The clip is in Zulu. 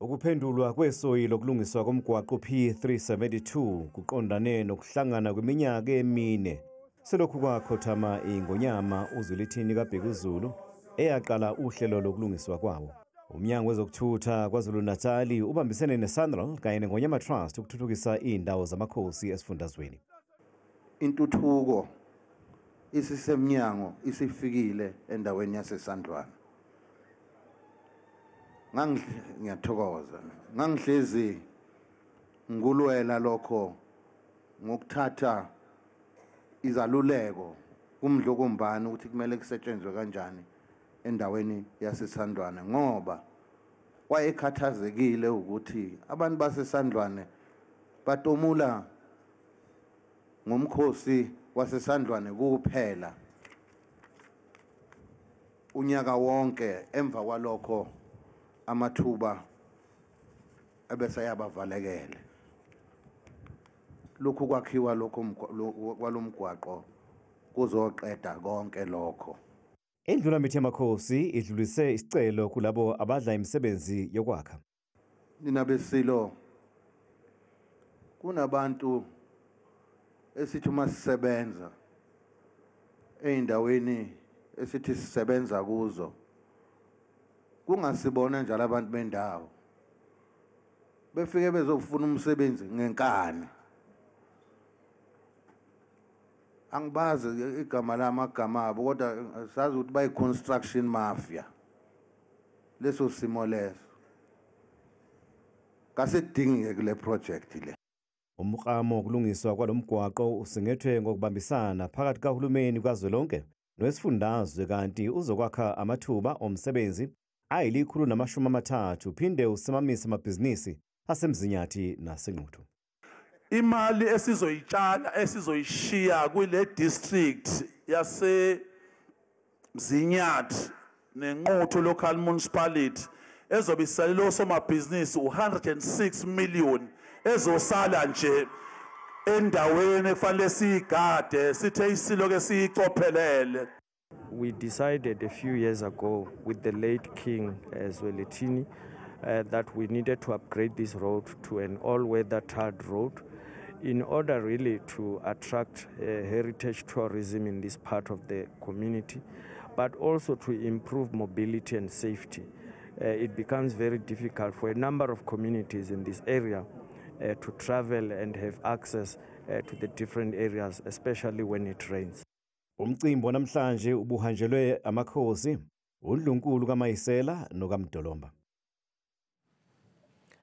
Ukuphendulwa kwesoyi lokulungiswa komgwaqo P372 kuqondane nokuhlangana kweminyaka emine selokhu kwakhothama iNgonyama uZwelithini kaBhekuzulu eyaqala uhlelo lokulungiswa kwawo. Umnyango wezokuthutha KwaZulu-Natali ubambisene neSANRAL kanye neNgonyama Trust ukuthuthukisa indawo zamakhosi esifundazweni. Intuthuko isisemnyango isifikile endaweni yaseSandwana. Ngiyathokoza. Ngangihlezi ngulwela lokho ngokuthatha izaluleko kumdlokombani ukuthi kumele kusetshenzwe kanjani endaweni yaseSandwana ngoba wayekhathazekile ukuthi abantu baseSandwane batomula ngomkhosi waseSandwane kuphela unyaka wonke emva kwalokho amathuba ebese yabavalekele. Lokhu kwakhiwa lokho kwalomgwaqo kuzoqeda konke lokho. Indlula mithi yamakhosi idlulise isicelo kulabo abadla imisebenzi yokwakha. Nina besilo kunabantu esithi uma sisebenza eindaweni esithi sisebenza kuzo kungasibona njalo abantu bendawo befike bezofuna umsebenzi ngenkani. Angibazi igama lamagama abo kodwa sazi ukuthi bayi construction mafia. Leso simo leso kasedingeke kule project le. Umklamo wokulungiswa kwalomgwaqo usingethwe ngokubambisana phakathi kahulumeni kazwelonke nowesifundazwe kanti uzokwakha amathuba omsebenzi ayili-130 phinde usimamisa amabhizinisi asemzinyathi nasenquthu. Imali esizoyitshala esizoyishiya kule district yase Mzinyathi nenquthu local municipality ezobisalelo somabhizinisi 106 million ezosala nje endaweni efanele sigade sithe isiloke sicophelele. We decided a few years ago with the late King Zwelithini that we needed to upgrade this road to an all-weather tarred road in order really to attract heritage tourism in this part of the community, but also to improve mobility and safety. It becomes very difficult for a number of communities in this area to travel and have access to the different areas, especially when it rains. Umcimbi namhlanje ubuhanjelwe amakhosi uNdlunkulu kaMayisela nokaMdolomba.